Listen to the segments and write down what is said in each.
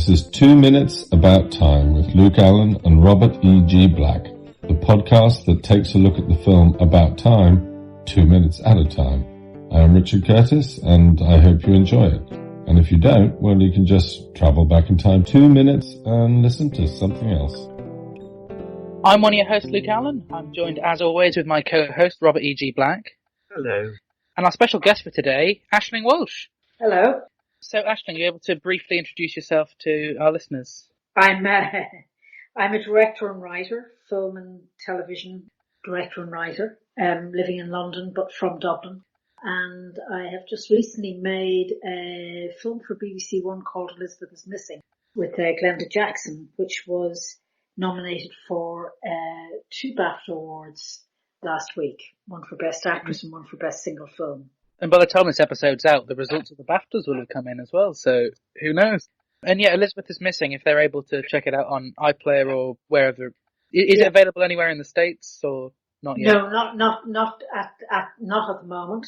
This is 2 Minutes About Time with Luke Allen and Robert E.G. Black, the podcast that takes a look at the film About Time 2 minutes at a time. I am Richard Curtis and I hope you enjoy it. And if you don't, well, you can just travel back in time 2 minutes and listen to something else. I'm one of your hosts, Luke Allen. I'm joined, as always, with my co-host, Robert E.G. Black. Hello. And our special guest for today, Aisling Walsh. Hello. So, Aisling, you able to briefly introduce yourself to our listeners? I'm a director and writer, film and television director and writer, living in London but from Dublin. And I have just recently made a film for BBC One called Elizabeth is Missing with Glenda Jackson, which was nominated for 2 BAFTA awards last week, one for Best Actress and one for Best Single Film. And by the time this episode's out, the results of the BAFTAs will have come in as well, so who knows? And yeah, Elizabeth is Missing, if they're able to check it out on iPlayer or wherever. Is it available anywhere in the States or not yet? No, not at the moment,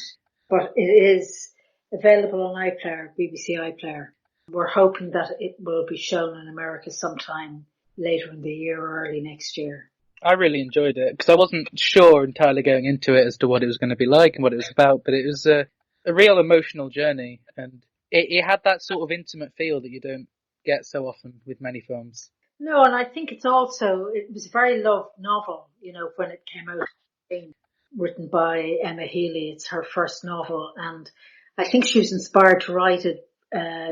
but it is available on iPlayer, BBC iPlayer. We're hoping that it will be shown in America sometime later in the year or early next year. I really enjoyed it because I wasn't sure entirely going into it as to what it was going to be like and what it was about, but it was a real emotional journey, and it had that sort of intimate feel that you don't get so often with many films. No, and I think it was a very loved novel, when it came out, written by Emma Healy. It's her first novel, and I think she was inspired to write it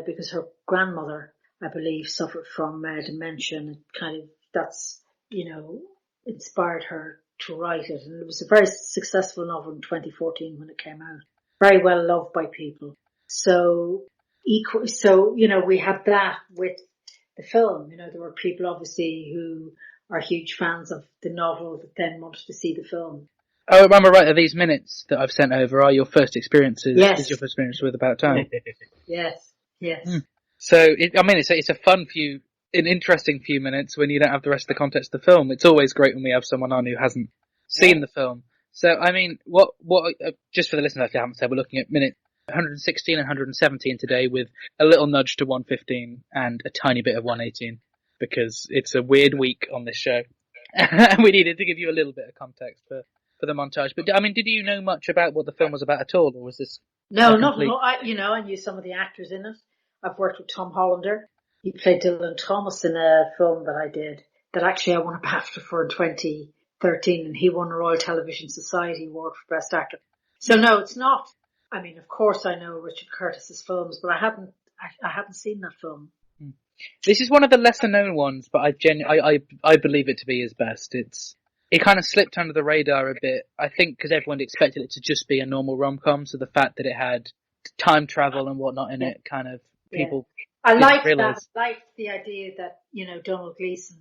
because her grandmother, I believe, suffered from dementia, and that's inspired her to write it. And it was a very successful novel in 2014 when it came out. Very well loved by people. So we had that with the film. There were people obviously who are huge fans of the novel that then wanted to see the film. Oh, am I right? Are these minutes that I've sent over are your first experiences? Yes. Is your first experience with About Time? Yes. So, it's a fun an interesting few minutes when you don't have the rest of the context of the film. It's always great when we have someone on who hasn't seen the film. So, what, just for the listeners if you haven't said, we're looking at minute 116 and 117 today with a little nudge to 115 and a tiny bit of 118 because it's a weird week on this show. And we needed to give you a little bit of context for the montage. But, did you know much about what the film was about at all, or was this... No, not at all. I knew some of the actors in it. I've worked with Tom Hollander. He played Dylan Thomas in a film that I did that actually I won a BAFTA for in 2013, and he won a Royal Television Society Award for Best Actor. So no, it's not. Of course I know Richard Curtis's films, but I hadn't seen that film. This is one of the lesser known ones, but I believe it to be his best. It kind of slipped under the radar a bit, I think, because everyone expected it to just be a normal rom-com, so the fact that it had time travel and whatnot in it, kind of people... I liked that. I liked the idea that, Donald Gleeson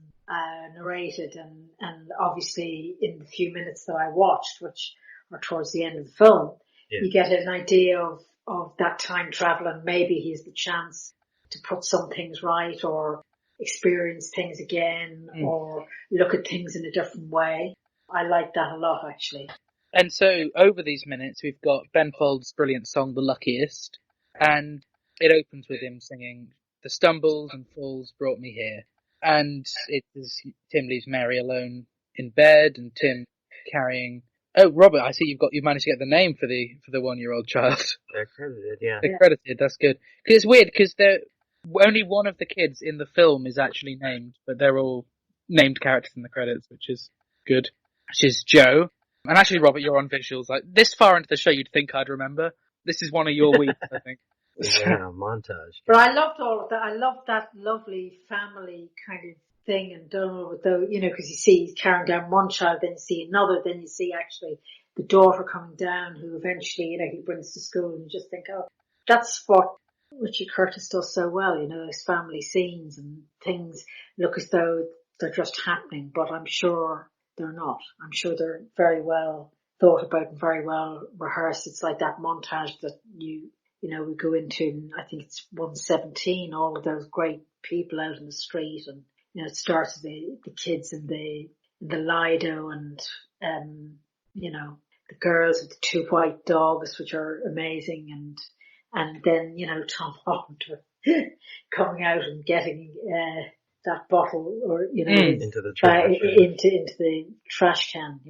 narrated, and obviously in the few minutes that I watched, which are towards the end of the film, you get an idea of that time travel, and maybe he has the chance to put some things right or experience things again or look at things in a different way. I like that a lot, actually. And so over these minutes, we've got Ben Folds' brilliant song, The Luckiest, and it opens with him singing, "The stumbles and falls brought me here." And it is Tim leaves Mary alone in bed, and Tim carrying... Oh, Robert, I see you've managed to get the name for the 1-year-old child. They're credited, yeah. They're credited, that's good. Because it's weird, because only one of the kids in the film is actually named, but they're all named characters in the credits, which is good. Which is Joe. And actually, Robert, you're on visuals. Like, this far into the show, you'd think I'd remember. This is one of your weeks, I think. Yeah, montage. But I loved all of that. I loved that lovely family kind of thing, and Donald with because you see he's carrying down one child, then you see another, then you see actually the daughter coming down, who eventually, he brings to school, and you just think, oh, that's what Richard Curtis does so well, those family scenes and things look as though they're just happening, but I'm sure they're not. I'm sure they're very well thought about and very well rehearsed. It's like that montage that we go into, and I think it's 117, all of those great people out in the street, and it starts with the kids in the Lido, and the girls with the 2 white dogs, which are amazing, and then Tom Hollander coming out and getting that bottle, or Into the trash. into the trash can,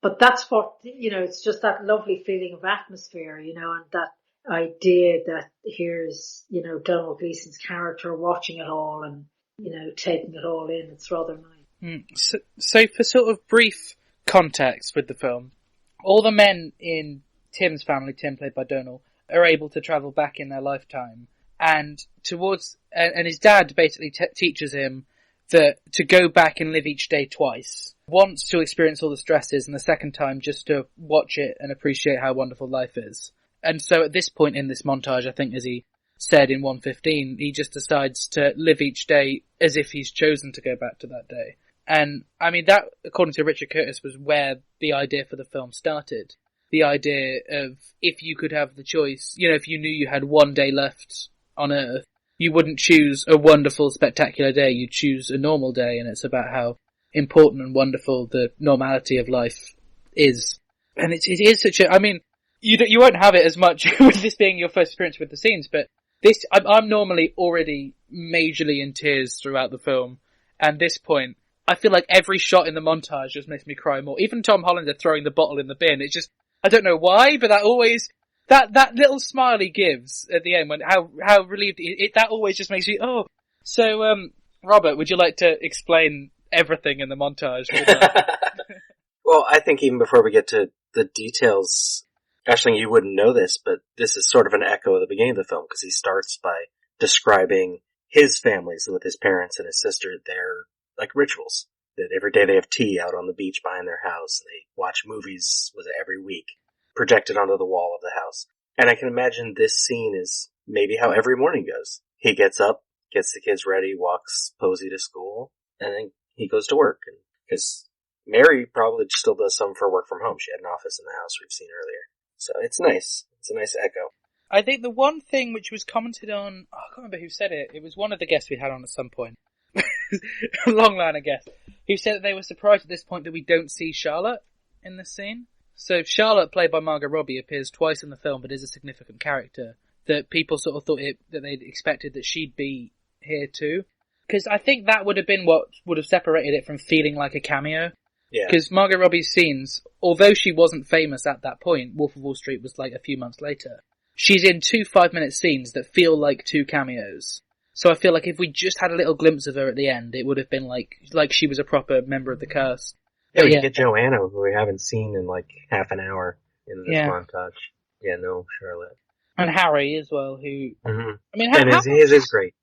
But that's what it's just that lovely feeling of atmosphere, and that idea that here's Donald Gleason's character watching it all and taking it all in. It's rather nice. So for sort of brief context with the film, all the men in Tim's family, Tim played by Donald, are able to travel back in their lifetime, and his dad basically teaches him that to go back and live each day twice. Once to experience all the stresses, and the second time just to watch it and appreciate how wonderful life is. And so at this point in this montage, I think as he said in 1:15, he just decides to live each day as if he's chosen to go back to that day. And I mean, that, according to Richard Curtis, was where the idea for the film started. The idea of, if you could have the choice, if you knew you had one day left on Earth, you wouldn't choose a wonderful, spectacular day, you'd choose a normal day, and it's about how important and wonderful the normality of life is. And it is such a, I mean, you won't have it as much with this being your first experience with the scenes, but I'm normally already majorly in tears throughout the film, and this point, I feel like every shot in the montage just makes me cry more. Even Tom Hollander throwing the bottle in the bin, it just, I don't know why, but that little smile he gives at the end, when how relieved that always just makes me, oh. So, Robert, would you like to explain everything in the montage? Well, I think even before we get to the details, Aisling, you wouldn't know this, but this is sort of an echo of the beginning of the film, because he starts by describing his families with his parents and his sister, their rituals. That every day they have tea out on the beach behind their house, and they watch movies, every week, projected onto the wall of the house. And I can imagine this scene is maybe how every morning goes. He gets up, gets the kids ready, walks Posey to school, and then he goes to work. Because Mary probably still does some for work from home. She had an office in the house we've seen earlier. So it's nice. It's a nice echo. I think the one thing which was commented on, I can't remember who said it. It was one of the guests we had on at some point. A long line of guests. Who said that they were surprised at this point that we don't see Charlotte in this scene. So Charlotte, played by Margot Robbie, appears twice in the film, but is a significant character. That people sort of thought that they'd expected that she'd be here too. Because I think that would have been what would have separated it from feeling like a cameo. Yeah. Because Margot Robbie's scenes, although she wasn't famous at that point, Wolf of Wall Street was like a few months later, she's in 2 5-minute scenes that feel like 2 cameos. So I feel like if we just had a little glimpse of her at the end, it would have been like she was a proper member of the cast. Yeah, we get Joanna, who we haven't seen in half an hour in this montage. Yeah, no, Charlotte. And Harry as well, who... Mm-hmm. I mean, his is great.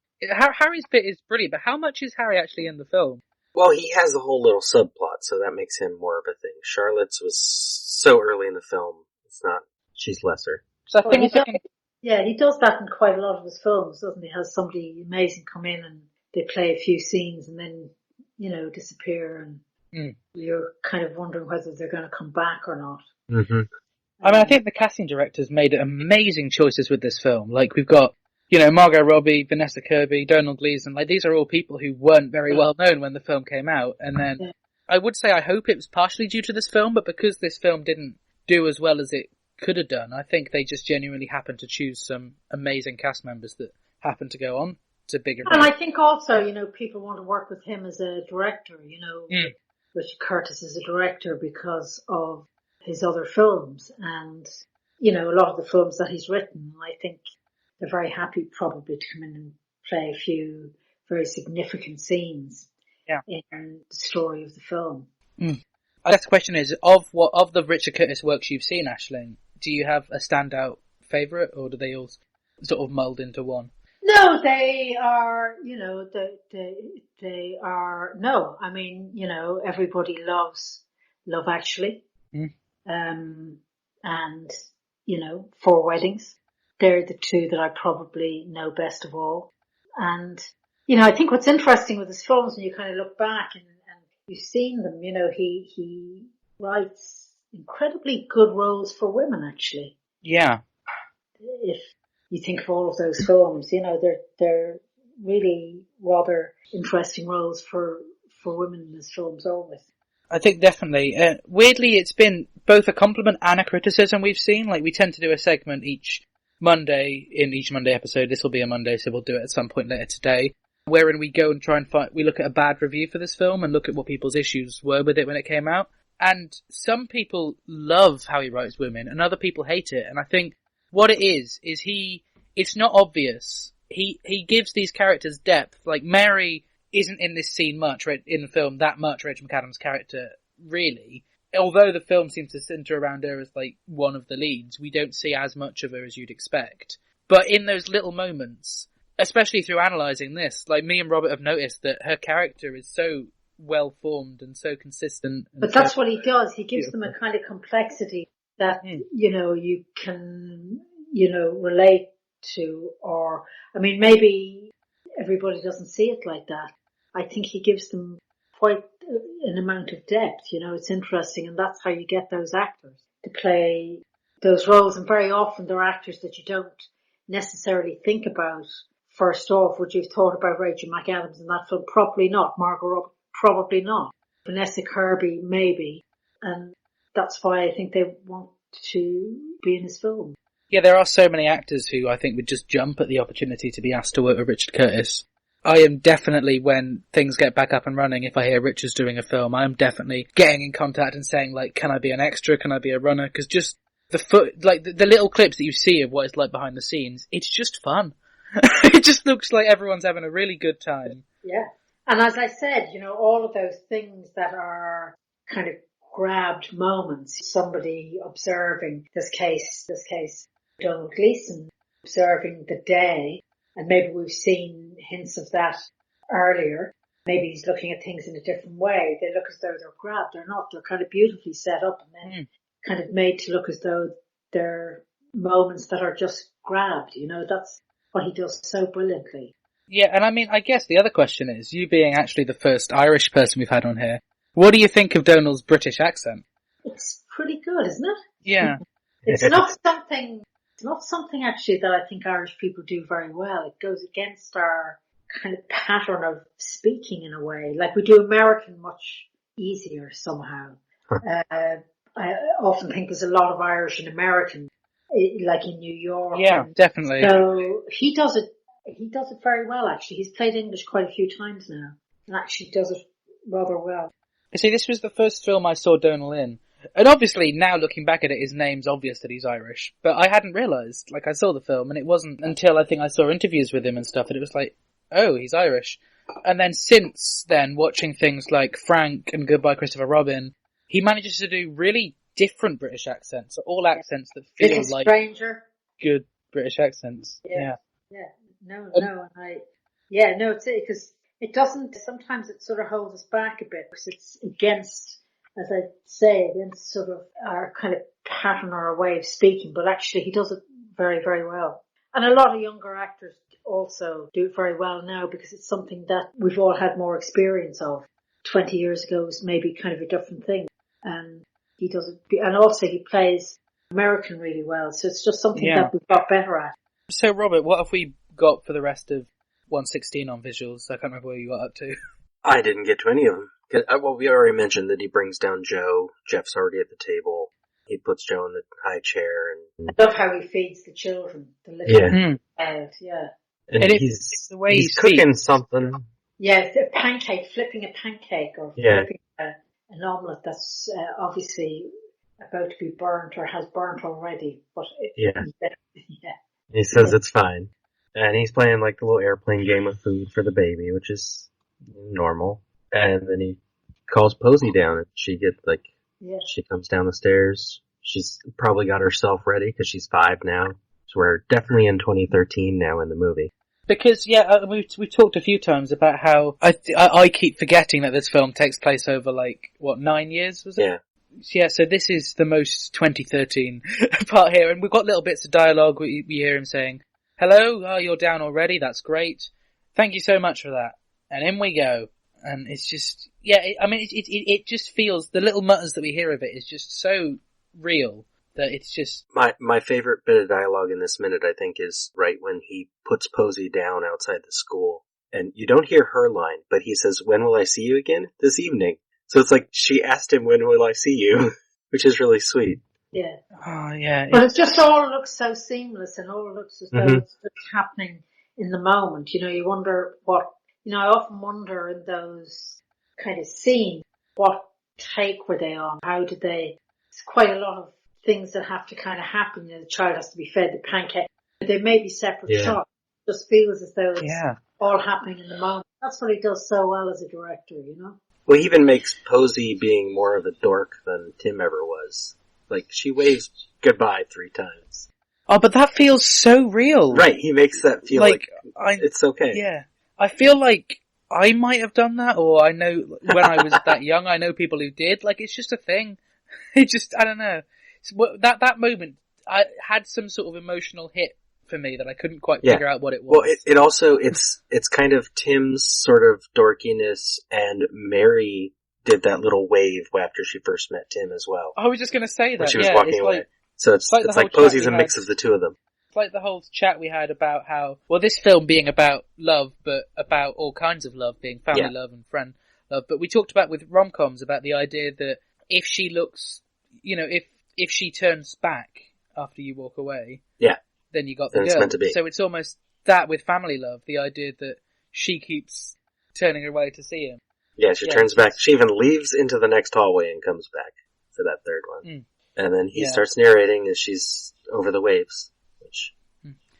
Harry's bit is brilliant, but how much is Harry actually in the film? Well, he has a whole little subplot, so that makes him more of a thing. Charlotte's was so early in the film, she's lesser. So I think he does that in quite a lot of his films, doesn't he? Has somebody amazing come in and they play a few scenes and then, disappear, and you're kind of wondering whether they're going to come back or not. Mm-hmm. I mean, I think the casting directors made amazing choices with this film. Like, we've got, Margot Robbie, Vanessa Kirby, Donald Gleason. These are all people who weren't very well known when the film came out. And then I would say I hope it was partially due to this film, but because this film didn't do as well as it could have done, I think they just genuinely happened to choose some amazing cast members that happened to go on to bigger. And I think also, people want to work with him as a director, Richard Curtis as a director because of his other films and, a lot of the films that he's written. I think they're very happy probably to come in and play a few very significant scenes in the story of the film. I guess the question is, of the Richard Curtis works you've seen, Aisling, do you have a standout favourite, or do they all sort of mould into one? No, they are, they are, no, I mean, everybody loves Love Actually. And, Four Weddings. They're the 2 that I probably know best of all. And, I think what's interesting with his films, when you kind of look back and you've seen them, he writes incredibly good roles for women, actually. Yeah. If you think of all of those films, they're really rather interesting roles for women in his films always. I think definitely. Weirdly, it's been both a compliment and a criticism we've seen. We tend to do a segment each Monday, in each Monday episode, this will be a Monday, so we'll do it at some point later today, wherein we go and try and we look at a bad review for this film and look at what people's issues were with it when it came out. And some people love how he writes women, and other people hate it. And I think what it is it's not obvious. He gives these characters depth. Like, Mary isn't in this scene much, in the film, that much, Rachel McAdams' character, really. Although the film seems to center around her as, like, one of the leads, we don't see as much of her as you'd expect. But in those little moments, especially through analysing this, like, me and Robert have noticed that her character is so well-formed and so consistent. And but that's what he does. He gives them a kind of complexity that, you can, relate to, or, I mean, maybe everybody doesn't see it like that. I think he gives them quite an amount of depth, it's interesting, and that's how you get those actors to play those roles, and very often they're actors that you don't necessarily think about first off. Would you have thought about Rachel McAdams in that film? Probably not. Margot Robbie? Probably not. Vanessa Kirby, maybe, and that's why I think they want to be in his film. Yeah, there are so many actors who I think would just jump at the opportunity to be asked to work with Richard Curtis. I am definitely, when things get back up and running, if I hear Richard's doing a film, I am definitely getting in contact and saying, like, can I be an extra? Can I be a runner? Because just the little clips that you see of what it's like behind the scenes, it's just fun. It just looks like everyone's having a really good time. Yeah. And as I said, all of those things that are kind of grabbed moments, somebody observing this case, Donald Gleason observing the day, and maybe we've seen hints of that earlier. Maybe he's looking at things in a different way. They look as though they're grabbed. They're not. They're kind of beautifully set up and then kind of made to look as though they're moments that are just grabbed. That's what he does so brilliantly. Yeah, and I mean, I guess the other question is, you being actually the first Irish person we've had on here, what do you think of Donald's British accent? It's pretty good, isn't it? Yeah. It's not something actually that I think Irish people do very well. It goes against our kind of pattern of speaking in a way. Like, we do American much easier somehow. I often think there's a lot of Irish and American, like in New York. Yeah, definitely. So he does it very well, actually. He's played English quite a few times now, and actually does it rather well. You see, this was the first film I saw Donald in. And obviously, now looking back at it, his name's obvious that he's Irish. But I hadn't realised. Like, I saw the film, and it wasn't until I think I saw interviews with him and stuff that it was like, oh, he's Irish. And then since then, watching things like Frank and Goodbye Christopher Robin, he manages to do really different British accents. All accents that feel like Stranger. Good British accents. Yeah. No, it's because it doesn't, sometimes it sort of holds us back a bit because it's against, as I say, against sort of our kind of pattern or our way of speaking, but actually he does it very, very well. And a lot of younger actors also do it very well now because it's something that we've all had more experience of. 20 years ago was maybe kind of a different thing. And he does it, and also he plays American really well. So it's just something that we've got better at. So Robert, what have we got for the rest of 116 on visuals? I can't remember where you got up to. I didn't get to any of them. Well, we already mentioned that he brings down Joe. Jeff's already at the table. He puts Joe in the high chair. And I love how he feeds the children. The little child, And it's the way he's cooking something. Yeah, it's a pancake, flipping a pancake or flipping an omelette that's obviously about to be burnt or has burnt already. But He says it's fine. And he's playing like the little airplane game of food for the baby, which is normal. And then he calls Posey down and she gets she comes down the stairs. She's probably got herself ready because she's 5 now. So we're definitely in 2013 now in the movie. Because, we talked a few times about how I keep forgetting that this film takes place over 9 years, was it? Yeah. Yeah, so this is the most 2013 part here, and we've got little bits of dialogue. We hear him saying, hello, oh, you're down already, that's great. Thank you so much for that. And in we go. And it's just, it just feels, the little mutters that we hear of it is just so real that it's just... My favorite bit of dialogue in this minute, I think, is right when he puts Posey down outside the school. And you don't hear her line, but he says, when will I see you again? This evening. So it's like she asked him, when will I see you? Which is really sweet. Yeah. Oh, yeah. But it just all looks so seamless and all looks as though Mhm. it's just happening in the moment. You know, you wonder I often wonder in those kind of scenes, what take were they on? How did they, it's quite a lot of things that have to kind of happen. You know, the child has to be fed the pancake. They may be separate Yeah. shots. It just feels as though it's Yeah. all happening in the moment. That's what he does so well as a director, you know? Well, he even makes Posey being more of a dork than Tim ever was. Like, she waves goodbye 3 times. Oh, but that feels so real. Right, he makes that feel like it's okay. Yeah. I feel like I might have done that, or I know when I was that young, I know people who did. Like, it's just a thing. It just, I don't know. That moment, I had some sort of emotional hit for me that I couldn't quite figure out what it was. Well, it also, it's kind of Tim's sort of dorkiness, and Mary did that little wave after she first met Tim as well. I was just going to say that. When she was walking away. Like, so it's like Posey's a mix of the two of them. It's like the whole chat we had about how, well, this film being about love, but about all kinds of love, being family love and friend love. But we talked about with rom-coms about the idea that if she looks, you know, if she turns back after you walk away, then you got the then girl. It's meant to be. So it's almost that with family love, the idea that she keeps turning away to see him. Yeah, she turns back. She even leaves into the next hallway and comes back for that third one. Mm. And then he starts narrating as she's over the waves.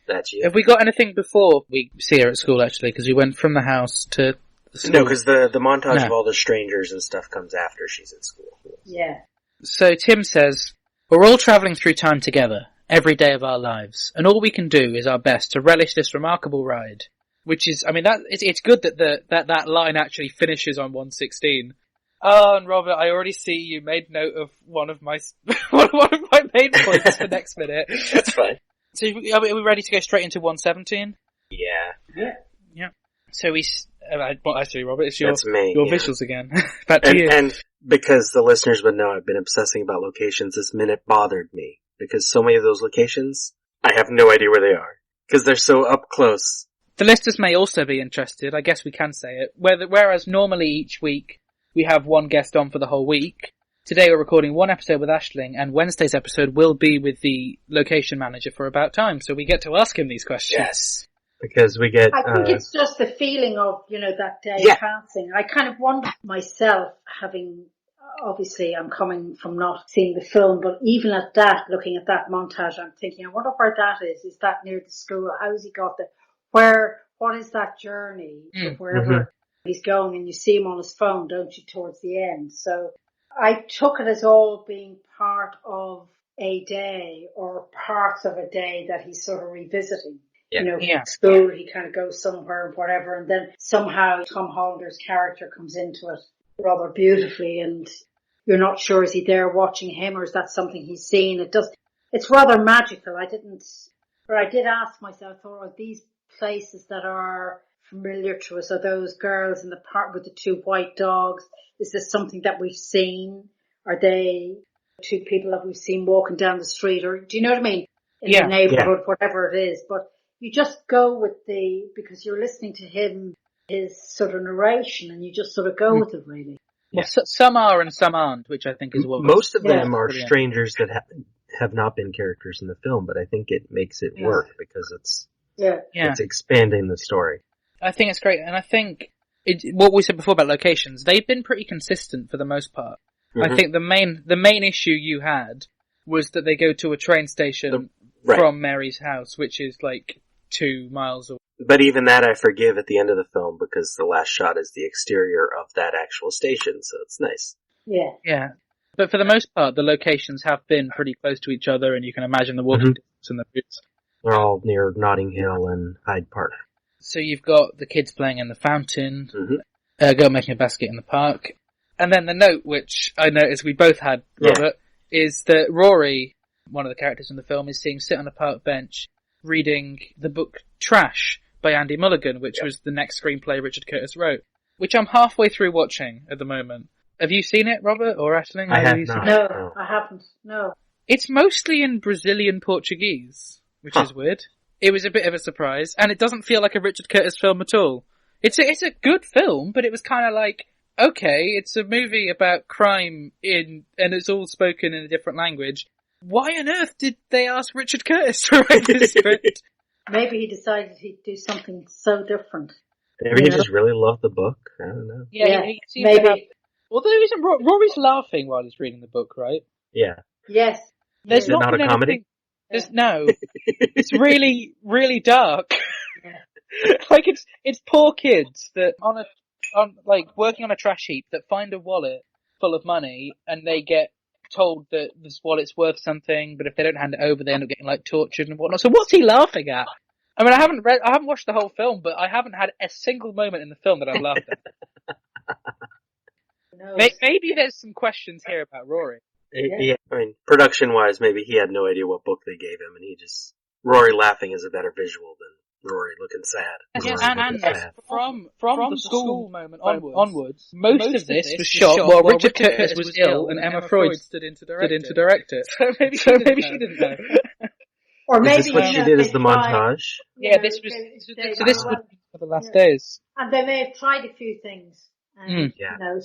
That's you. Have we got anything before we see her at school, actually? Because we went from the house to the school. No, because the montage of all the strangers and stuff comes after she's at school. Yeah. So Tim says, we're all travelling through time together, every day of our lives, and all we can do is our best to relish this remarkable ride. Which is, I mean, it's good that that line actually finishes on 116. Oh, and Robert, I already see you made note of one of my main points for next minute. That's fine. So are we ready to go straight into 117? Yeah. So actually, Robert, it's your visuals again. Back to you. And because the listeners would know I've been obsessing about locations, this minute bothered me. Because so many of those locations, I have no idea where they are. Because they're so up close. The listeners may also be interested, I guess we can say it, whereas normally each week we have one guest on for the whole week, today we're recording one episode with Aisling, and Wednesday's episode will be with the location manager for About Time, so we get to ask him these questions. Yes. Because we get... I think it's just the feeling of, you know, that day passing. I kind of wonder myself, obviously I'm coming from not seeing the film, but even at that, looking at that montage, I'm thinking, I wonder where that is. Is that near the school? How's he got there? What is that journey to wherever he's going? And you see him on his phone, don't you, towards the end? So I took it as all being part of a day or parts of a day that he's sort of revisiting. You know, school, he kind of goes somewhere and whatever, and then somehow Tom Hollander's character comes into it rather beautifully, and you're not sure, is he there watching him or is that something he's seen? It's rather magical. I did ask myself, are these places that are familiar to us? Are those girls in the park with the 2 white dogs? Is this something that we've seen? Are they 2 people that we've seen walking down the street? Or do you know what I mean? In the neighborhood, whatever it is. But you just go with because you're listening to his sort of narration, and you just sort of go with it, really. Well, some are and some aren't, which I think is what most of them are strangers that have not been characters in the film, but I think it makes it work because it's expanding the story. I think it's great, and I think what we said before about locations, they've been pretty consistent for the most part. I think the main issue you had was that they go to a train station from Mary's house, which is like 2 miles away. But even that I forgive at the end of the film because the last shot is the exterior of that actual station, so it's nice. Yeah. Yeah. But for the most part, the locations have been pretty close to each other, and you can imagine the walking distance and the routes. They're all near Notting Hill and Hyde Park. So you've got the kids playing in the fountain, a girl making a basket in the park, and then the note, which I noticed we both had, Robert, is that Rory, one of the characters in the film, is seen sit on a park bench reading the book Trash by Andy Mulligan, which was the next screenplay Richard Curtis wrote, which I'm halfway through watching at the moment. Have you seen it, Robert, or Aisling? I have not. No, I haven't. No. It's mostly in Brazilian Portuguese, which is weird. It was a bit of a surprise, and it doesn't feel like a Richard Curtis film at all. It's a good film, but it was kind of like, okay, it's a movie about crime and it's all spoken in a different language. Why on earth did they ask Richard Curtis to write this script? Maybe he decided he'd do something so different. Maybe he just really loved the book. I don't know. Yeah, he seems maybe. to have... Although isn't Rory's laughing while he's reading the book, right? Yeah. Yes. There's Is it not a been comedy? anything- There's no. It's really, really dark. Yeah. Like it's poor kids that working on a trash heap that find a wallet full of money and they get told that this wallet's worth something, but if they don't hand it over, they end up getting like tortured and whatnot. So what's he laughing at? I mean, I haven't watched the whole film, but I haven't had a single moment in the film that I've laughed at. Maybe there's some questions here about Rory. Yeah. I mean, production-wise, maybe he had no idea what book they gave him, and Rory laughing is a better visual than Rory looking sad. Yes, Rory and looking sad. from the school moment onwards, most of this was shot while Richard Curtis was ill and Emma Freud stood in to direct it. So maybe she didn't know. Or maybe is this what she did as the montage? Yeah, this was for the last days. And they may have tried a few things. And,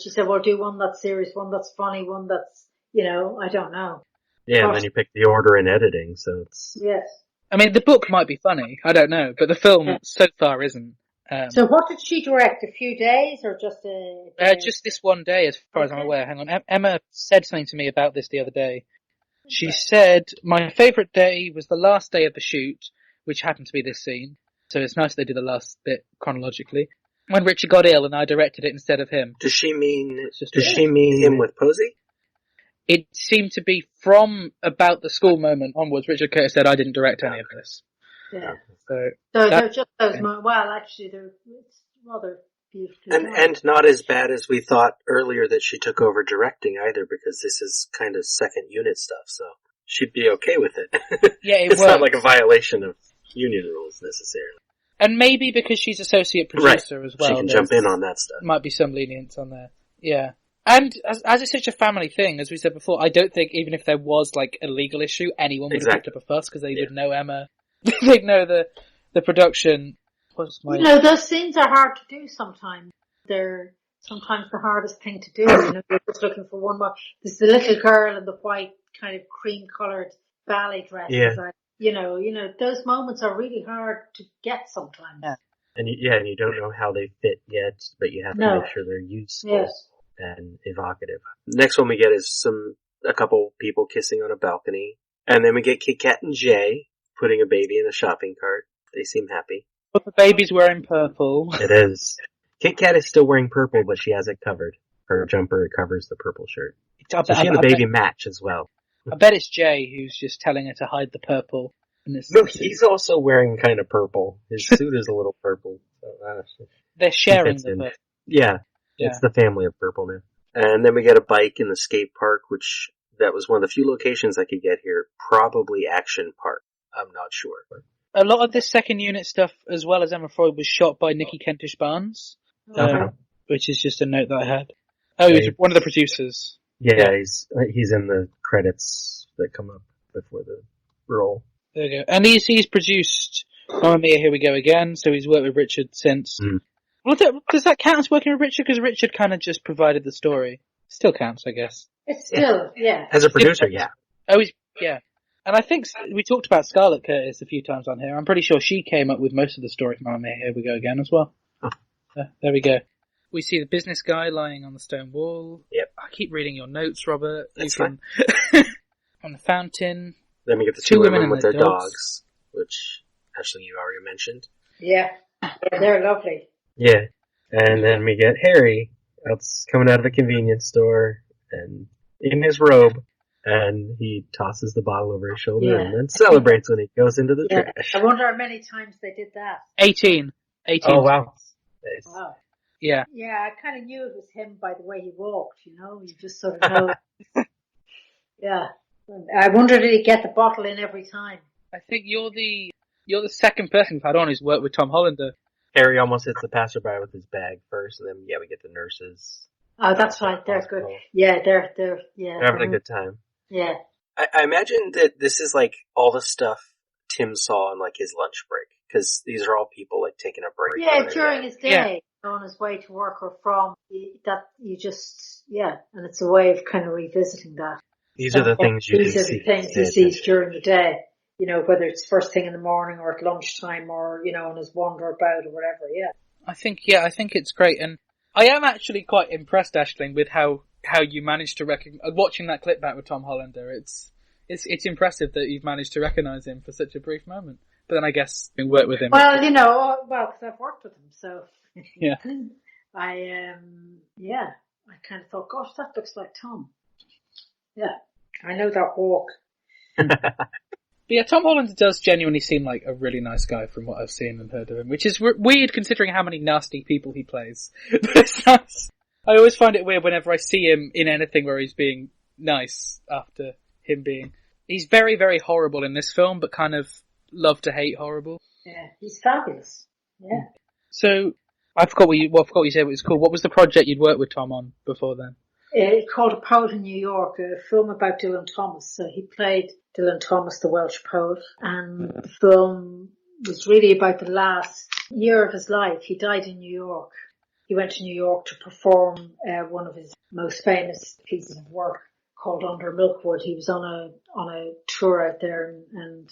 she said, well, do one that's serious, one that's funny, one that's, I don't know. Yeah, and then you pick the order in editing, so it's... Yes. I mean, the book might be funny, I don't know, but the film so far isn't. So what did she direct? A few days or just a day? Just this one day, as far as I'm aware. Hang on, Emma said something to me about this the other day. She said, my favourite day was the last day of the shoot, which happened to be this scene. So it's nice they do the last bit chronologically. When Richard got ill and I directed it instead of him. Does she mean him with Posey? It seemed to be from about the school moment onwards. Richard Curtis said, I didn't direct any of this. Yeah. So they're just those moments. Well, actually, it's rather beautiful. And not as bad as we thought earlier that she took over directing either, because this is kind of second unit stuff, so she'd be okay with it. Yeah, it's not like a violation of union rules necessarily. And maybe because she's associate producer as well. She can jump in on that stuff. Might be some lenience on there. Yeah. And as it's such a family thing, as we said before, I don't think even if there was like a legal issue, anyone would have picked up a fuss because they would know Emma. They'd know the production. Those scenes are hard to do sometimes. They're sometimes the hardest thing to do. You're just looking for one more. There's the little girl in the white kind of cream coloured ballet dress. Yeah. Those moments are really hard to get sometimes. Yeah. And you don't know how they fit yet, but you have to make sure they're useful and evocative. Next one we get is a couple people kissing on a balcony. And then we get Kit Kat and Jay putting a baby in a shopping cart. They seem happy. But the baby's wearing purple. It is. Kit Kat is still wearing purple, but she has it covered. Her jumper covers the purple shirt. So she and the baby match as well. I bet it's Jay who's just telling her to hide the purple. No, he's also wearing kind of purple. His suit is a little purple. So, they're sharing the purple. Yeah. It's the family of purple now. And then we get a bike in the skate park, which that was one of the few locations I could get here. Probably Action Park. I'm not sure. A lot of this second unit stuff, as well as Emma Freud, was shot by Nicky Kentish Barnes, which is just a note that I had. Oh, he's one of the producers. Yeah, he's in the credits that come up before the roll. There we go. And he's produced Mamma Mia, Here We Go Again, so he's worked with Richard since. Well, does that count as working with Richard? Because Richard kind of just provided the story. Still counts, I guess. It's still, As a producer, yeah. Oh, And I think we talked about Scarlett Curtis a few times on here. I'm pretty sure she came up with most of the story for Mamma Mia, Here We Go Again as well. Oh. There we go. We see the business guy lying on the stone wall. Yep. I keep reading your notes, Robert. That's fine. On the fountain. Then we get the two women with their dogs, which, Aisling, you already mentioned. Yeah, they're lovely. Yeah. And then we get Harry coming out of a convenience store and in his robe. And he tosses the bottle over his shoulder and then celebrates when he goes into the trash. I wonder how many times they did that. 18. Oh, wow. Nice. Wow. Yeah. Yeah, I kind of knew it was him by the way he walked, You just sort of know. Yeah. I wonder did he get the bottle in every time? I think you're the second person we've had on who's worked with Tom Hollander. Harry almost hits the passerby with his bag first, and then, we get the nurses. Oh, that's right. They're good. Yeah, they're having a good time. Yeah. I imagine that this is like all the stuff Tim saw on like his lunch break, because these are all people like taking a break. Yeah, during his day, on his way to work or from, that you just, and it's a way of kind of revisiting that. These are the things you can see. These are the things he sees during the day. Whether it's first thing in the morning or at lunchtime or, on his wander about or whatever, yeah. I think it's great. And I am actually quite impressed, Aisling, with how you managed to recognize, watching that clip back with Tom Hollander. It's impressive that you've managed to recognize him for such a brief moment. But then I guess you work with him. Well, because I've worked with him, so. Yeah. I kind of thought, gosh, that looks like Tom. Yeah. I know that walk. But yeah, Tom Hollander does genuinely seem like a really nice guy from what I've seen and heard of him, which is weird considering how many nasty people he plays. But it's nice. I always find it weird whenever I see him in anything where he's being nice after him being... He's very, very horrible in this film, but kind of love to hate horrible. Yeah, he's fabulous. Yeah. So, I forgot what you said it was called. What was the project you'd worked with Tom on before then? It's called A Poet in New York, a film about Dylan Thomas. So he played Dylan Thomas, the Welsh poet, and the film was really about the last year of his life. He died in New York. He went to New York to perform one of his most famous pieces of work called Under Milkwood. He was on a tour out there and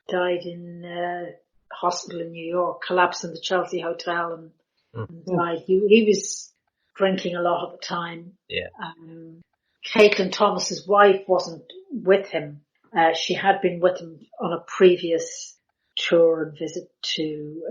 died in a hospital in New York, collapsed in the Chelsea Hotel and died. He was drinking a lot at the time. Yeah. Caitlin Thomas's wife wasn't with him. She had been with him on a previous tour and visit to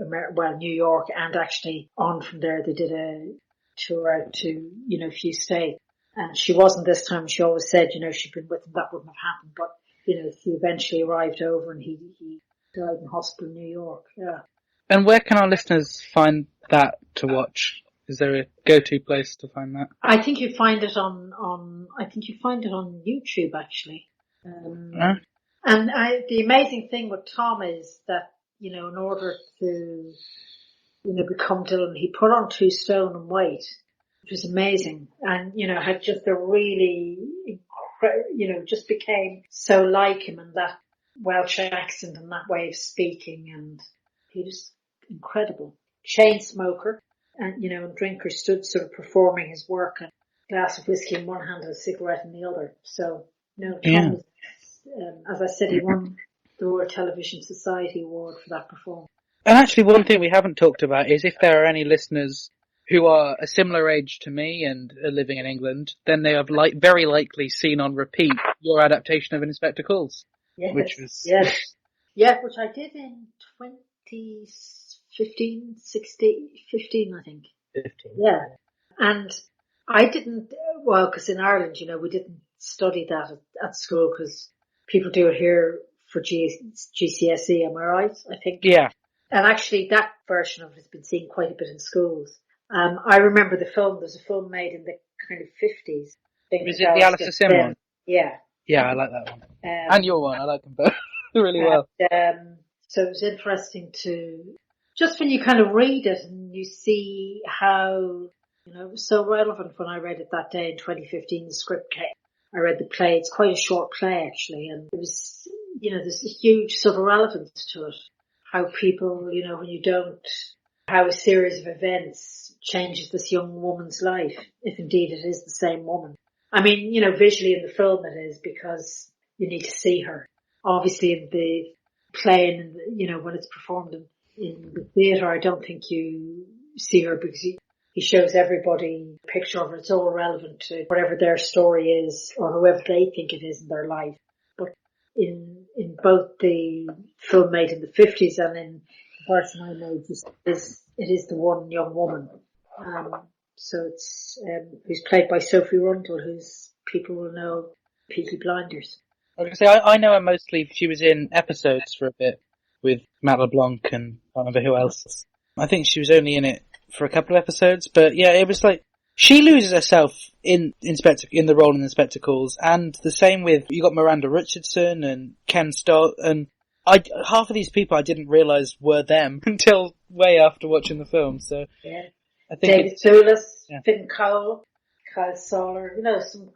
New York, and actually on from there they did a tour out to, a few states. And she wasn't this time. She always said, she'd been with him, that wouldn't have happened. But, she eventually arrived over and he died in hospital in New York. Yeah. And where can our listeners find that to watch? Is there a go-to place to find that? I think you find it on YouTube actually. And the amazing thing with Tom is that, in order to, become Dylan, he put on 2 stone in weight, which was amazing. And, had just a really, just became so like him, and that Welsh accent and that way of speaking, and he was incredible. Chain smoker. And, and drinker, stood sort of performing his work, and a glass of whiskey in one hand and a cigarette in the other. So, Tom was, as I said, he won the Royal Television Society Award for that performance. And actually, one thing we haven't talked about is if there are any listeners who are a similar age to me and are living in England, then they have very likely seen on repeat your adaptation of Inspector Calls. Yes, which was... which I did in 2015, 15, I think. 15. Yeah. And I didn't, because in Ireland, we didn't study that at school because people do it here for GCSE, am I right? I think. Yeah. And actually that version of it has been seen quite a bit in schools. I remember the film, there's a film made in the kind of 50s. Is it the Alistair Sim one? Yeah. Yeah, I like that one. And your one, I like them both really well. So it was interesting to, just when you kind of read it and you see how, it was so relevant when I read it that day in 2015, the script came. I read the play. It's quite a short play actually, and it was, there's a huge sort of relevance to it. How people, how a series of events changes this young woman's life, if indeed it is the same woman. I mean, visually in the film it is, because you need to see her. Obviously in the play and, when it's performed in the theatre, I don't think you see her because he shows everybody a picture of her. It's all relevant to whatever their story is or whoever they think it is in their life. But in both the film made in the 50s and in the version I made, it is the one young woman. So it's, who's played by Sophie Rundle, who's people will know Peaky Blinders. I was going to say, I know her mostly, she was in episodes for a bit with Matt LeBlanc and I don't remember who else. I think she was only in it for a couple of episodes, but yeah, it was like, she loses herself in the role in Inspector Calls, and the same with, you got Miranda Richardson and Ken Stott, and half of these people I didn't realise were them until way after watching the film, so. Yeah. I think David Thewlis, Finn Cole, Kyle Soller, some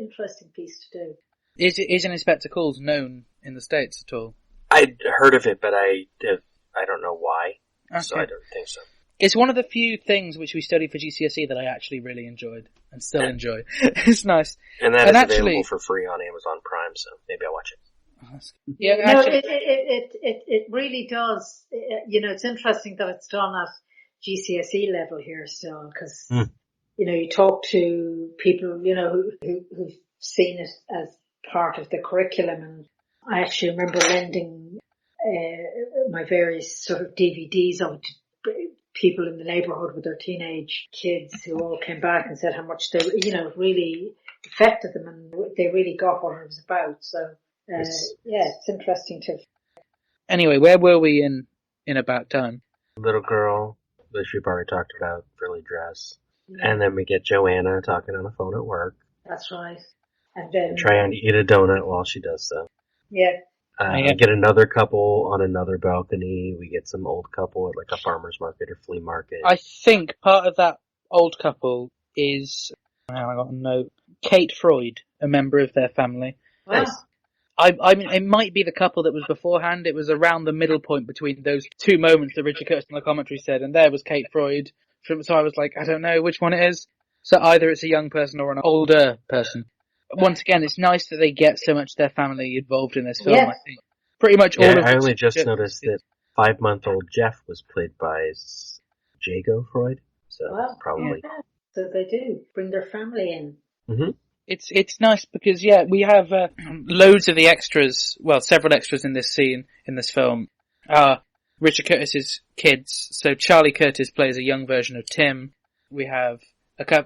interesting piece to do. Is an Inspector Calls known in the States at all? I'd heard of it, but I don't know why, Okay. so I don't think so. It's one of the few things which we studied for GCSE that I actually really enjoyed and still enjoy. It's nice. And that is available for free on Amazon Prime, so maybe I'll watch it. Yeah, No, actually, it really does. It's interesting that it's done at GCSE level here still, because you talk to people who've seen it as part of the curriculum, and I actually remember lending my various sort of DVDs of people in the neighbourhood with their teenage kids who all came back and said how much they really affected them, and they really got what it was about. So. It's interesting to. Anyway, where were we in About Time? Little girl, which we've already talked about, frilly dress. Yeah. And then we get Joanna talking on the phone at work. That's right. And then trying to eat a donut while she does so. Yeah. We get another couple on another balcony. We get some old couple at like a farmer's market or flea market. I think part of that old couple is, I got a note, Kate Freud, a member of their family. Nice. I mean, it might be the couple that was beforehand. It was around the middle point between those two moments that Richard Curtis in the commentary said, and there was Kate Freud. So I was like, I don't know which one it is. So either it's a young person or an older person. Once again, it's nice that they get so much of their family involved in this film. Yeah. I think pretty much all of. I only just noticed that 5-month-old Jeff was played by Jago Freud. So probably. Yeah. So they do bring their family in. Mm-hmm. It's nice because, we have loads of the extras, well, several extras in this scene, in this film, are Richard Curtis's kids. So Charlie Curtis plays a young version of Tim. We have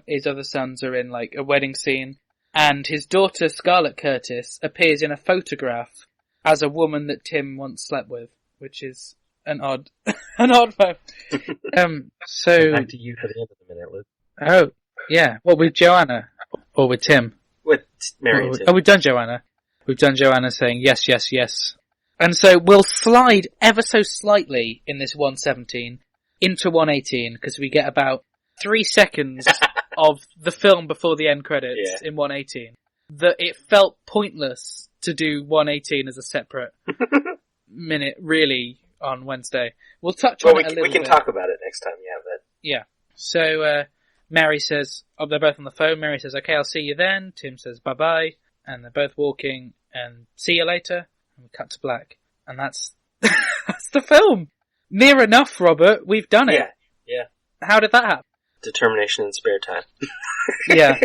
his other sons are in, like, a wedding scene. And his daughter, Scarlett Curtis, appears in a photograph as a woman that Tim once slept with, which is an odd moment. So... Back to you for the end of the minute, Luke. Oh, yeah. What, with Joanna? Or with Tim? With Mary and Tim. Oh, we've done Joanna. We've done Joanna saying yes, yes, yes. And so we'll slide ever so slightly in this 117 into 118 because we get about 3 seconds of the film before the end credits in 118. That it felt pointless to do 118 as a separate minute, really, on Wednesday. We'll touch on it a little bit. We can talk about it next time you have that. Yeah. So, Mary says, they're both on the phone. Mary says, okay, I'll see you then. Tim says, bye-bye. And they're both walking and see you later. And we cut to black. And that's the film. Near enough, Robert. We've done it. Yeah. How did that happen? Determination and spare time. Yeah.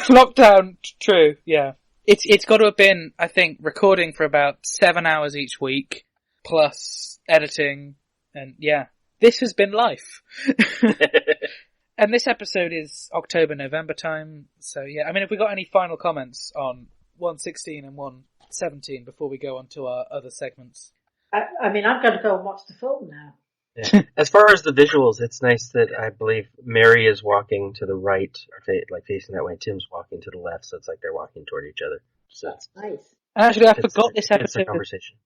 Lockdown, true, yeah. It's got to have been, I think, recording for about 7 hours each week, plus editing, and this has been life. And this episode is October, November time, so I mean, have we got any final comments on 116 and 117 before we go on to our other segments? I mean, I've got to go and watch the film now. Yeah. As far as the visuals, it's nice that I believe Mary is walking to the right, like facing that way. Tim's walking to the left, so it's like they're walking toward each other. So that's nice. Actually, I forgot this episode. Conversation.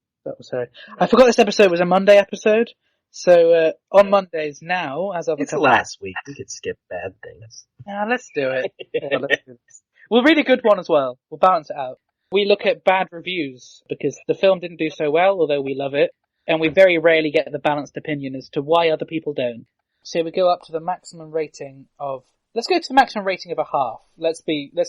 Sorry, I forgot this episode was a Monday episode. So on Mondays now, as of it's last week, we could skip bad things. Let's do it. Let's do this. We'll read a good one as well. We'll balance it out. We look at bad reviews because the film didn't do so well, although we love it. And we very rarely get the balanced opinion as to why other people don't. So we go up to the maximum rating of... Let's go to the maximum rating of a half. Let's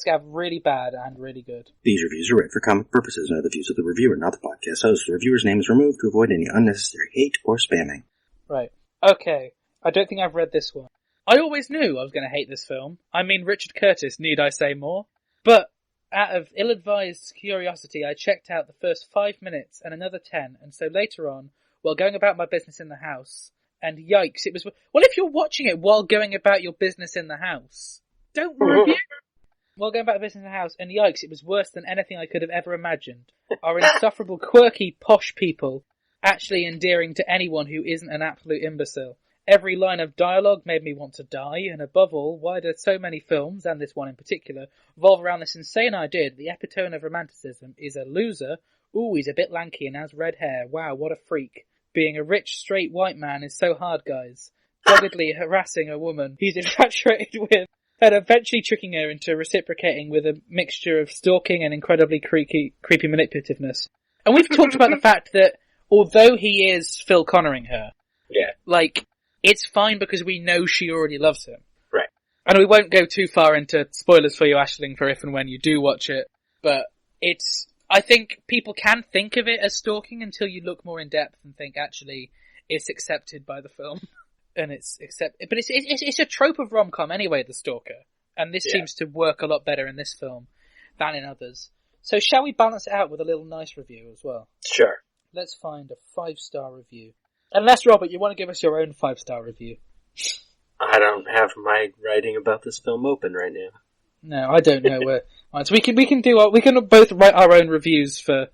have really bad and really good. These reviews are read for comic purposes and are the views of the reviewer, not the podcast host. The reviewer's name is removed to avoid any unnecessary hate or spamming. Right. Okay. I don't think I've read this one. I always knew I was going to hate this film. I mean, Richard Curtis, need I say more? But out of ill-advised curiosity, I checked out the first 5 minutes and another 10, and so later on, while going about my business in the house, and yikes, it was... Well, if you're watching it while going about your business in the house, don't review. While going about business in the house, and yikes, it was worse than anything I could have ever imagined. Our insufferable, quirky, posh people actually endearing to anyone who isn't an absolute imbecile. Every line of dialogue made me want to die, and above all, why do so many films, and this one in particular, revolve around this insane idea that the epitome of romanticism is a loser? Ooh, he's a bit lanky and has red hair. Wow, what a freak. Being a rich, straight white man is so hard, guys. Doggedly harassing a woman he's infatuated with, and eventually tricking her into reciprocating with a mixture of stalking and incredibly creepy manipulativeness. And we've talked about the fact that, although he is Phil Connoring her, Yeah. Like, it's fine because we know she already loves him. Right. And we won't go too far into spoilers for you, Aisling, for if and when you do watch it, but I think people can think of it as stalking until you look more in depth and think, actually, it's accepted by the film. And but it's a trope of rom-com anyway, the stalker. And this seems to work a lot better in this film than in others. So shall we balance it out with a little nice review as well? Sure. Let's find a 5-star review. Unless, Robert, you want to give us your own 5-star review. I don't have my writing about this film open right now. No, I don't know where. Right, so we can both write our own reviews for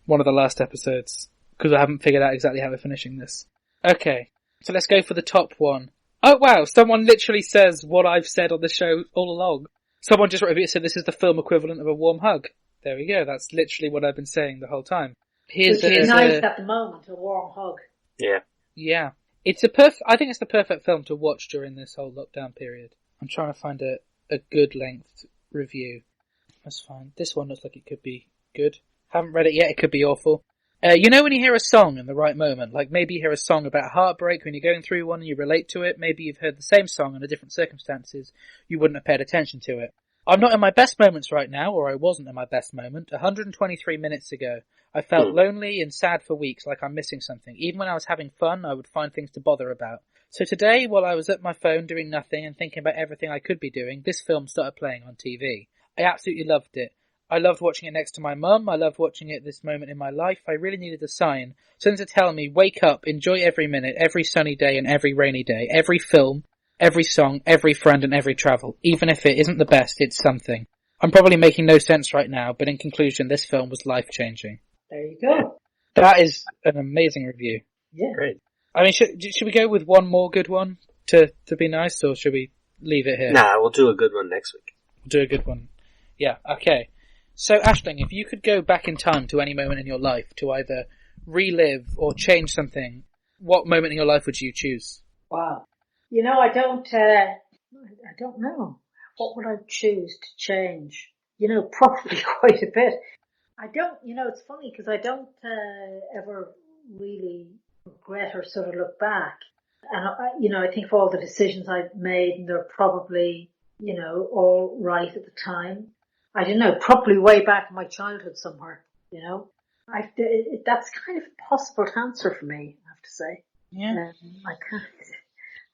one of the last episodes, because I haven't figured out exactly how we're finishing this. Okay, so let's go for the top one. Oh wow, someone literally says what I've said on the show all along. Someone just wrote a review and said this is the film equivalent of a warm hug. There we go, that's literally what I've been saying the whole time. Which is nice at the moment, a warm hug. Yeah. Yeah. I think it's the perfect film to watch during this whole lockdown period. I'm trying to find a good length review. That's fine. This one looks like it could be good. Haven't read it yet, it could be awful. You know when you hear a song in the right moment, like maybe you hear a song about heartbreak when you're going through one and you relate to it, maybe you've heard the same song under different circumstances, you wouldn't have paid attention to it. I'm not in my best moments right now, or I wasn't in my best moment. 123 minutes ago, I felt lonely and sad for weeks, like I'm missing something. Even when I was having fun, I would find things to bother about. So today, while I was at my phone doing nothing and thinking about everything I could be doing, this film started playing on TV. I absolutely loved it. I loved watching it next to my mum. I loved watching it at this moment in my life. I really needed a sign. Something to tell me, wake up, enjoy every minute, every sunny day and every rainy day, every film, every song, every friend and every travel. Even if it isn't the best, it's something. I'm probably making no sense right now, but in conclusion, this film was life-changing. There you go. That is an amazing review. Yeah. Great. I mean, should we go with one more good one to be nice, or should we leave it here? Nah, we'll do a good one next week. We'll do a good one. Yeah, okay. So, Aisling, if you could go back in time to any moment in your life to either relive or change something, what moment in your life would you choose? Wow. You know, I don't know. What would I choose to change? You know, probably quite a bit. It's funny because I don't ever really regret or sort of look back. And, I think of all the decisions I've made and they're probably, all right at the time. I don't know, probably way back in my childhood somewhere, That's kind of impossible to answer for me, I have to say. Yeah.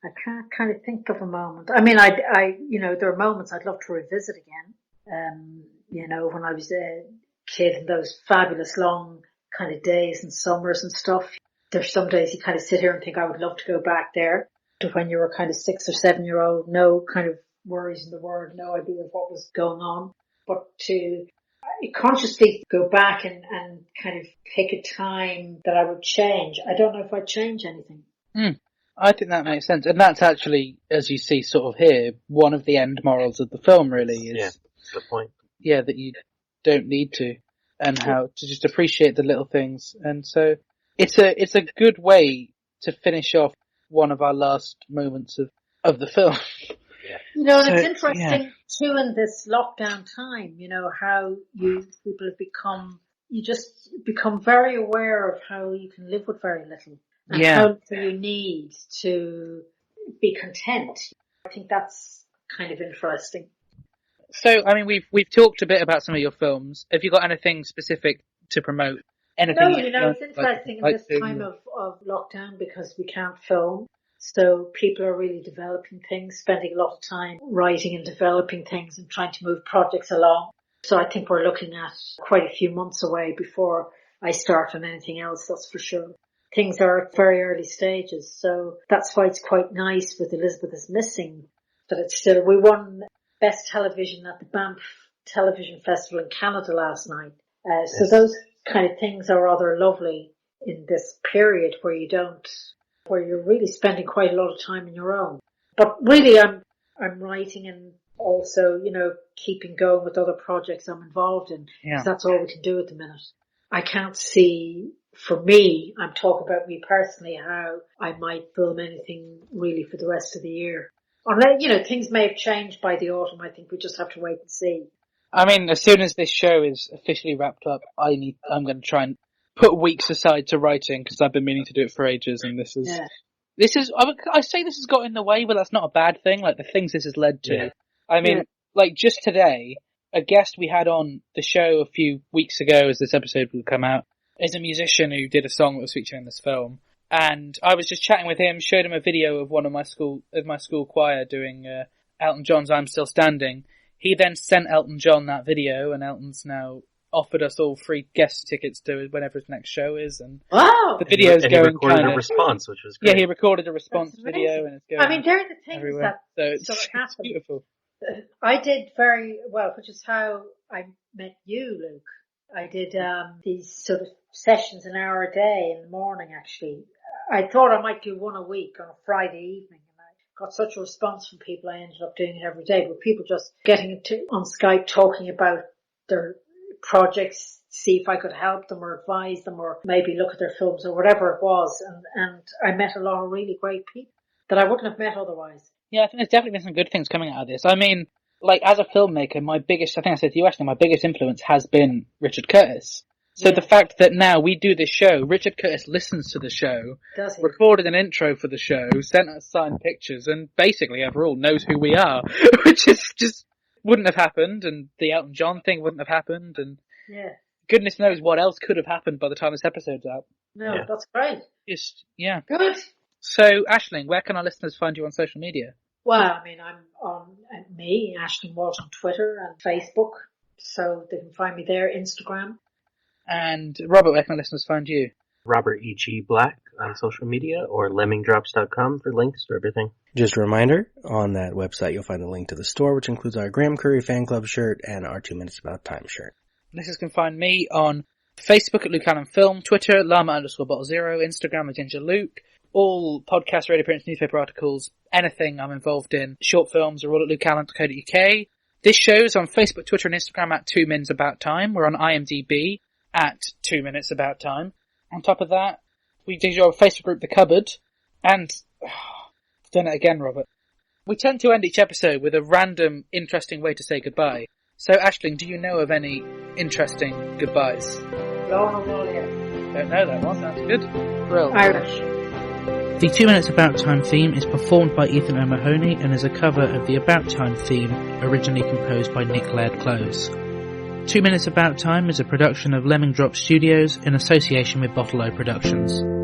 I can't kind of think of a moment. I mean, there are moments I'd love to revisit again. When I was a kid and those fabulous long kind of days and summers and stuff. There's some days you kind of sit here and think I would love to go back there to when you were kind of 6 or 7 year old, no kind of worries in the world, no idea of what was going on. But to consciously go back and kind of pick a time that I would change, I don't know if I'd change anything. I think that makes sense. And that's actually, as you see sort of here, one of the end morals of the film really is... Yeah, that's the point. Yeah, that you don't need to, and how to just appreciate the little things. And so it's a good way to finish off one of our last moments of the film. Yeah. And it's interesting too in this lockdown time, how people have become, you just become very aware of how you can live with very little and how little you need to be content. I think that's kind of interesting. So, I mean, we've talked a bit about some of your films. Have you got anything specific to promote? Anything? No, it's interesting in this time of lockdown because we can't film. So people are really developing things, spending a lot of time writing and developing things and trying to move projects along. So I think we're looking at quite a few months away before I start on anything else, that's for sure. Things are at very early stages. So that's why it's quite nice with Elizabeth is Missing that it's still, we won Best Television at the Banff Television Festival in Canada last night. So those kind of things are rather lovely in this period where you're really spending quite a lot of time on your own. But really I'm writing and also, keeping going with other projects I'm involved in. Yeah. That's all we can do at the minute. I can't see, for me, I'm talking about me personally, how I might film anything really for the rest of the year. Unless, things may have changed by the autumn. I think we just have to wait and see. I mean, as soon as this show is officially wrapped up, I'm going to try and put weeks aside to writing because I've been meaning to do it for ages, and this is I say this has got in the way, but that's not a bad thing, like the things this has led to. Yeah. I mean, like just today, a guest we had on the show a few weeks ago as this episode will come out is a musician who did a song that was featured in this film. And I was just chatting with him, showed him a video of one of my school choir doing Elton John's I'm Still Standing. He then sent Elton John that video, and Elton's now offered us all free guest tickets to whenever his next show is. And wow! The video's and going he recorded kinda, a response, which was great. Yeah, he recorded a response video, and it's going I mean, they're the things everywhere. that So sort of happen. beautiful. I did very well, which is how I met you, Luke. I did these sort of sessions an hour a day in the morning, actually. I thought I might do one a week on a Friday evening, and I got such a response from people I ended up doing it every day. But people just getting on Skype talking about their projects, see if I could help them or advise them or maybe look at their films or whatever it was. And I met a lot of really great people that I wouldn't have met otherwise. Yeah, I think there's definitely been some good things coming out of this. I mean, like, as a filmmaker, I think I said to you actually, my biggest influence has been Richard Curtis. So the fact that now we do this show, Richard Curtis listens to the show, recorded an intro for the show, sent us signed pictures, and basically overall knows who we are, which is just wouldn't have happened, and the Elton John thing wouldn't have happened, and goodness knows what else could have happened by the time this episode's out. No, that's great. Good. So, Aisling, where can our listeners find you on social media? Well, I mean, I'm on Aisling Walsh on Twitter and Facebook, so they can find me there, Instagram. And Robert, where can listeners find you? Robert E.G. Black on social media or lemmingdrops.com for links to everything. Just a reminder, on that website you'll find the link to the store, which includes our Graham Curry fan club shirt and our 2 Minutes About Time shirt. Listeners can find me on Facebook at Luke Allen Film, Twitter, llama_bottle0, Instagram at Ginger Luke, all podcasts, radio appearances, newspaper articles, anything I'm involved in, short films are all at lukeallen.co.uk. This show's on Facebook, Twitter and Instagram at 2 Minutes About Time. We're on IMDb at 2 Minutes About Time. On top of that, we do our Facebook group, The Cupboard, and I've done it again, Robert. We tend to end each episode with a random, interesting way to say goodbye. So, Aisling, do you know of any interesting goodbyes? Don't know that one, that's good. Brill. Irish. The 2 Minutes About Time theme is performed by Ethan O'Mahony and is a cover of the About Time theme, originally composed by Nick Laird-Close. 2 Minutes About Time is a production of Lemming Drop Studios in association with Bottle O Productions.